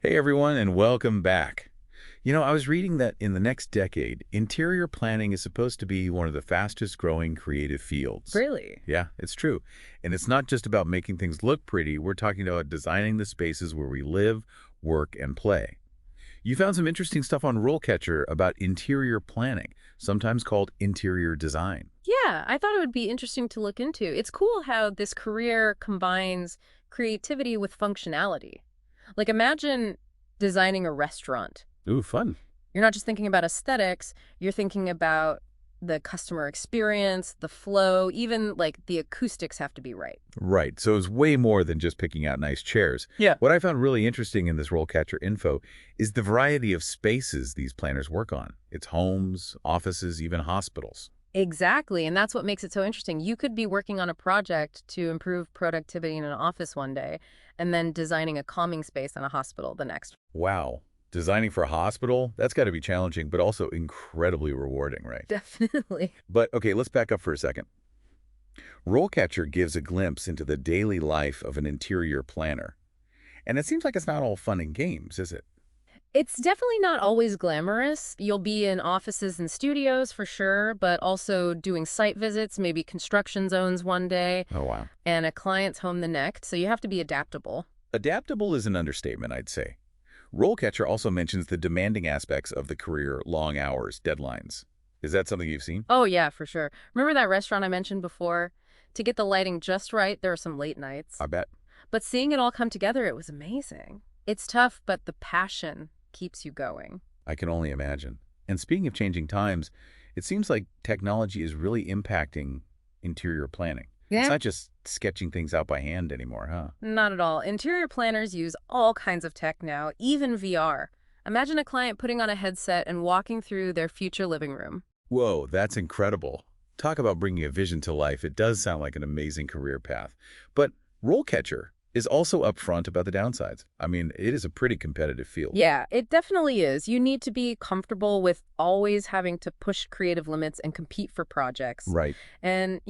Hey everyone, and welcome back. I was reading that in the next decade, interior planning is supposed to be one of the fastest growing creative fields. Really? Yeah, it's true. And it's not just about making things look pretty, we're talking about designing the spaces where we live, work, and play. You found some interesting stuff on RoleCatcher about interior planning, sometimes called interior design. Yeah, I thought it would be interesting to look into. It's cool how this career combines creativity with functionality. Like, imagine designing a restaurant. Ooh, fun. You're not just thinking about aesthetics, you're thinking about the customer experience, the flow, even like the acoustics have to be right. Right. So it's way more than just picking out nice chairs. Yeah. What I found really interesting in this RoleCatcher info is the variety of spaces these planners work on. It's homes, offices, even hospitals. Exactly, and that's what makes it so interesting. You could be working on a project to improve productivity in an office one day, and then designing a calming space in a hospital the next. Wow. Designing for a hospital, that's got to be challenging, but also incredibly rewarding, right? Definitely. But okay, let's back up for a second. RoleCatcher gives a glimpse into the daily life of an interior planner. And it seems like it's not all fun and games, is it? It's definitely not always glamorous. You'll be in offices and studios for sure, but also doing site visits, maybe construction zones one day, Oh, wow. and a client's home the next, so you have to be adaptable. Adaptable is an understatement, I'd say. RoleCatcher also mentions the demanding aspects of the career, long hours, deadlines. Is that something you've seen? Oh yeah, for sure. Remember that restaurant I mentioned before? To get the lighting just right, there are some late nights. I bet. But seeing it all come together, it was amazing. It's tough, but the passion keeps you going. I can only imagine. And speaking of changing times, it seems like technology is really impacting interior planning. It's Yeah. not just sketching things out by hand anymore, huh? Not at all. Interior planners use all kinds of tech now, even VR. Imagine a client putting on a headset and walking through their future living room. Whoa, that's incredible. Talk about bringing a vision to life. It does sound like an amazing career path. But RoleCatcher is also upfront about the downsides. I mean, it is a pretty competitive field. Yeah, it definitely is. You need to be comfortable with always having to push creative limits and compete for projects. Right. And,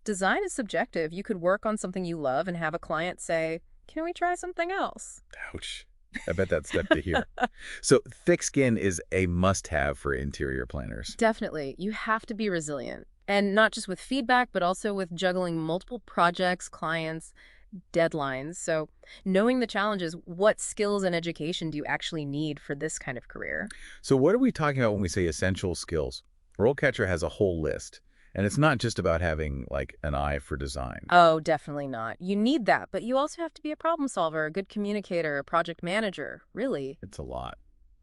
design is subjective. You could work on something you love and have a client say, "Can we try something else?" Ouch. I bet that's tough to hear. So thick skin is a must-have for interior planners. Definitely. You have to be resilient. And not just with feedback, but also with juggling multiple projects, clients, deadlines. So knowing the challenges, what skills and education do you actually need for this kind of career? So what are we talking about when we say essential skills? RoleCatcher has a whole list. And it's not just about having, like, an eye for design. Oh, definitely not. You need that, but you also have to be a problem solver, a good communicator, a project manager, really. It's a lot.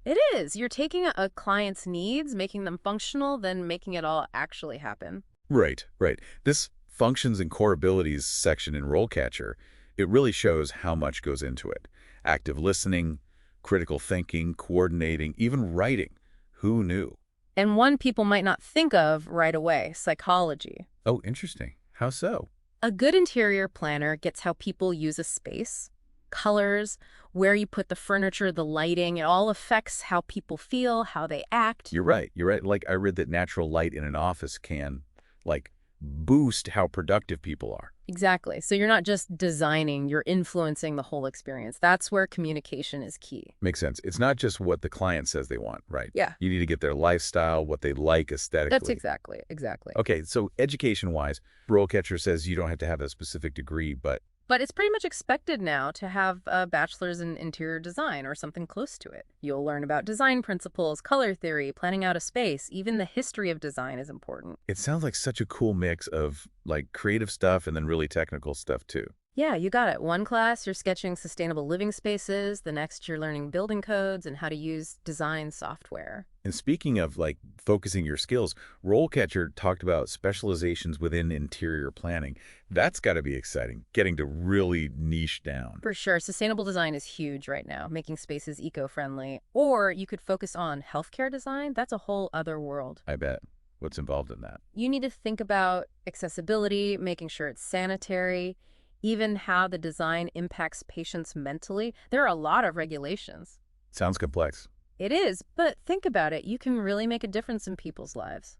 It is. You're taking a client's needs, making them functional, then making it all actually happen. Right, right. This functions and core abilities section in RoleCatcher, it really shows how much goes into it. Active listening, critical thinking, coordinating, even writing. Who knew? And one people might not think of right away, psychology. Oh, interesting. How so? A good interior planner gets how people use a space, colors, where you put the furniture, the lighting. It all affects how people feel, how they act. You're right. You're right. Like, I read that natural light in an office can, like, boost how productive people are. Exactly. So you're not just designing, you're influencing the whole experience. That's where communication is key. Makes sense. It's not just what the client says they want, right? Yeah. You need to get their lifestyle, what they like aesthetically. That's exactly. Okay, so education-wise, RoleCatcher says you don't have to have a specific degree, but But it's pretty much expected now to have a bachelor's in interior design or something close to it. You'll learn about design principles, color theory, planning out a space. Even the history of design is important. it sounds like such a cool mix of, like, creative stuff and then really technical stuff, too. Yeah, you got it. One class, you're sketching sustainable living spaces. The next, you're learning building codes and how to use design software. And speaking of, like, focusing your skills, RoleCatcher talked about specializations within interior planning. That's got to be exciting, getting to really niche down. For sure, sustainable design is huge right now, making spaces eco-friendly. Or you could focus on healthcare design. That's a whole other world. I bet. What's involved in that? You need to think about accessibility, making sure it's sanitary, even how the design impacts patients mentally. There are a lot of regulations. Sounds complex. It is, but think about it. You can really make a difference in people's lives.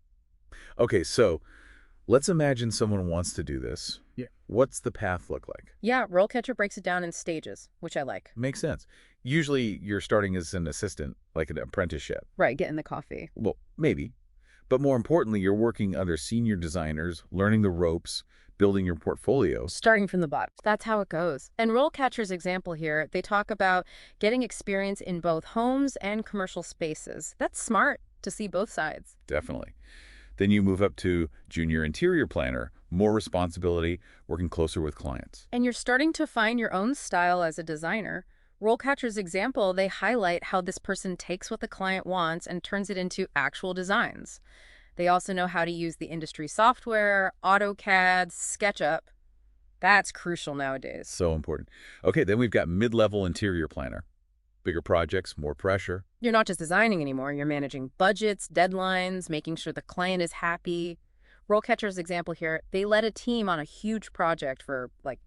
Okay, so let's imagine someone wants to do this. Yeah. What's the path look like? Yeah, RoleCatcher breaks it down in stages, which I like. Makes sense. Usually you're starting as an assistant, like an apprenticeship. Right, getting the coffee. Well, maybe. But more importantly, you're working under senior designers, learning the ropes, building your portfolio. Starting from the bottom. That's how it goes. And RoleCatcher's example here, they talk about getting experience in both homes and commercial spaces. That's smart to see both sides. Definitely. Then you move up to junior interior planner, more responsibility, working closer with clients. And you're starting to find your own style as a designer. RoleCatcher's example, they highlight how this person takes what the client wants and turns it into actual designs. They also know how to use the industry software, AutoCAD, SketchUp. That's crucial nowadays. So important. Okay, then we've got mid-level interior planner. Bigger projects, more pressure. You're not just designing anymore, you're managing budgets, deadlines, making sure the client is happy. RoleCatcher's example here, they led a team on a huge project for, like,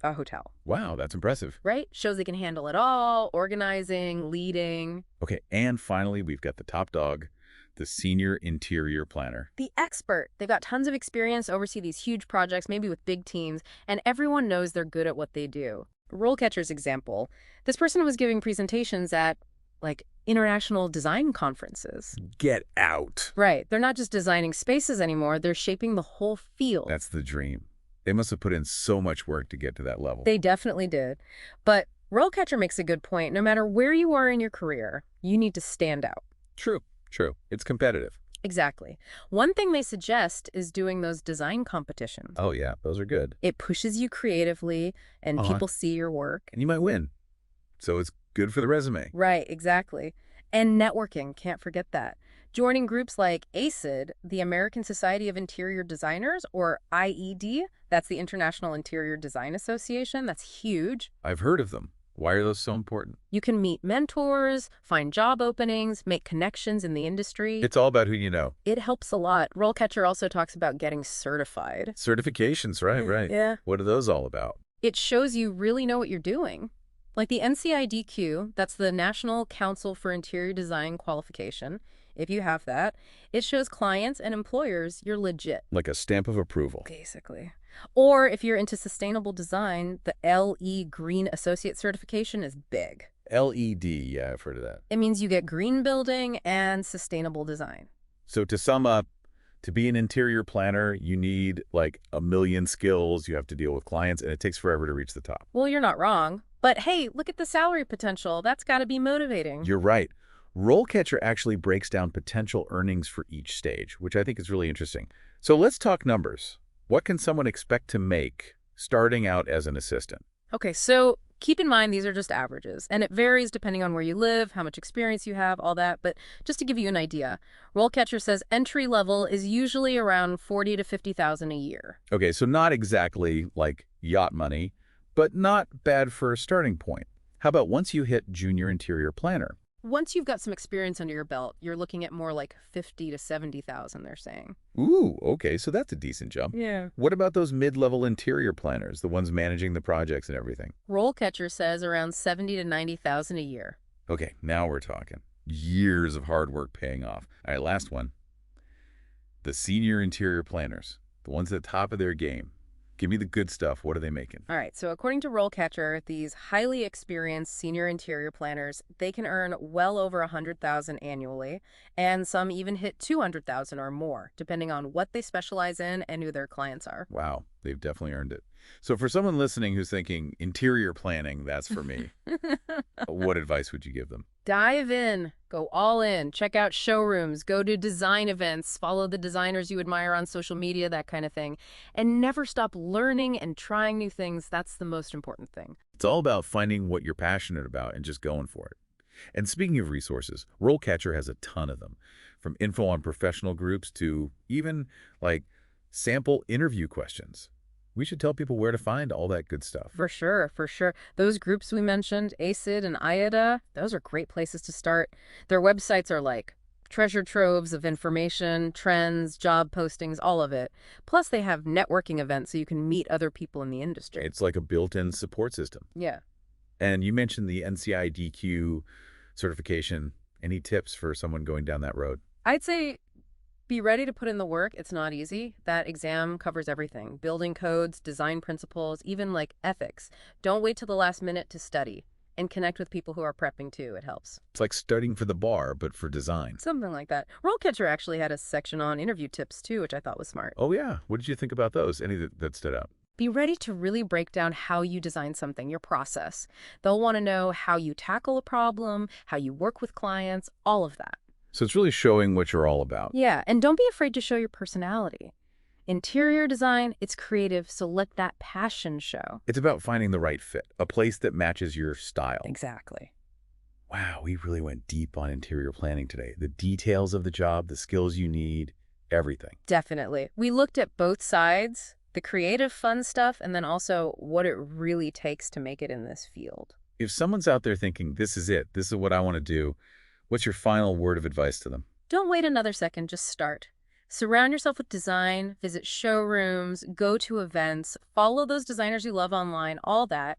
a hotel. Wow, that's impressive. Right? Shows they can handle it all, organizing, leading. Okay, and finally, we've got the top dog, the senior interior planner. The expert. They've got tons of experience, oversee these huge projects, maybe with big teams, and everyone knows they're good at what they do. RoleCatcher's example, this person was giving presentations at, like, international design conferences. Get out. Right. They're not just designing spaces anymore, they're shaping the whole field. That's the dream. They must have put in so much work to get to that level. They definitely did. But RoleCatcher makes a good point. No matter where you are in your career, you need to stand out. True. It's competitive. Exactly. One thing they suggest is doing those design competitions. Oh, yeah, those are good. It pushes you creatively, and people see your work. And you might win. So it's good for the resume. Right, exactly. And networking, can't forget that. Joining groups like ACID, the American Society of Interior Designers, or IED, that's the International Interior Design Association, that's huge. I've heard of them. Why are those so important? You can meet mentors, find job openings, make connections in the industry. It's all about who you know. It helps a lot. RoleCatcher also talks about getting certified. Certifications, right. Yeah. What are those all about? It shows you really know what you're doing. Like the NCIDQ, that's the National Council for Interior Design qualification. If you have that, it shows clients and employers you're legit. Like a stamp of approval. Basically. Or if you're into sustainable design, the LE Green Associate Certification is big. LED, yeah, I've heard of that. It means you get green building and sustainable design. So to sum up, to be an interior planner, you need like a million skills. You have to deal with clients, and it takes forever to reach the top. Well, you're not wrong. But hey, look at the salary potential. That's got to be motivating. You're right. RoleCatcher actually breaks down potential earnings for each stage, which I think is really interesting. So let's talk numbers. What can someone expect to make starting out as an assistant? Okay, so keep in mind these are just averages, and it varies depending on where you live, how much experience you have, all that. But just to give you an idea, RoleCatcher says entry level is usually around $40,000 to $50,000 a year. Okay, so not exactly like yacht money, but not bad for a starting point. How about once you hit junior interior planner? Once you've got some experience under your belt, you're looking at more like $50,000 to $70,000, they're saying. Ooh, okay, so that's a decent jump. Yeah. What about those mid-level interior planners, the ones managing the projects and everything? RoleCatcher says around $70,000 to $90,000 a year. Okay, now we're talking. Years of hard work paying off. All right, last one. The senior interior planners, the ones at the top of their game. Give me the good stuff. What are they making? All right, so according to RoleCatcher, these highly experienced senior interior planners, they can earn well over $100,000 annually, and some even hit $200,000 or more, depending on what they specialize in and who their clients are. Wow, they've definitely earned it. So for someone listening who's thinking, interior planning, that's for me, what advice would you give them? Dive in. Go all in. Check out showrooms. Go to design events. Follow the designers you admire on social media, that kind of thing. And never stop learning and trying new things. That's the most important thing. It's all about finding what you're passionate about and just going for it. And speaking of resources, RoleCatcher has a ton of them, from info on professional groups to even like sample interview questions. We should tell people where to find all that good stuff. For sure, for sure. Those groups we mentioned, ACID and IADA, those are great places to start. Their websites are like treasure troves of information, trends, job postings, all of it. Plus, they have networking events so you can meet other people in the industry. It's like a built-in support system. Yeah. And you mentioned the NCIDQ certification. Any tips for someone going down that road? I'd say be ready to put in the work. It's not easy. That exam covers everything. Building codes, design principles, even like ethics. Don't wait till the last minute to study. And connect with people who are prepping too. It helps. It's like studying for the bar, but for design. Something like that. RoleCatcher actually had a section on interview tips too, which I thought was smart. Oh, yeah. What did you think about those? Any that stood out? Be ready to really break down how you design something, your process. They'll want to know how you tackle a problem, how you work with clients, all of that. So it's really showing what you're all about. Yeah, and don't be afraid to show your personality. Interior design, it's creative, so let that passion show. It's about finding the right fit, a place that matches your style. Exactly. Wow, we really went deep on interior planning today. The details of the job, the skills you need, everything. Definitely. We looked at both sides, the creative fun stuff, and then also what it really takes to make it in this field. If someone's out there thinking, this is it, this is what I want to do, what's your final word of advice to them? Don't wait another second, just start. Surround yourself with design, visit showrooms, go to events, follow those designers you love online, all that,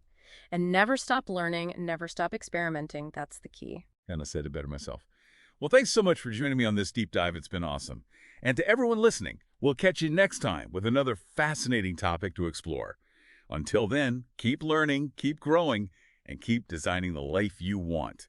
and never stop learning, never stop experimenting. That's the key. And I said it better myself. Well, thanks so much for joining me on this deep dive. It's been awesome. And to everyone listening, we'll catch you next time with another fascinating topic to explore. Until then, keep learning, keep growing, and keep designing the life you want.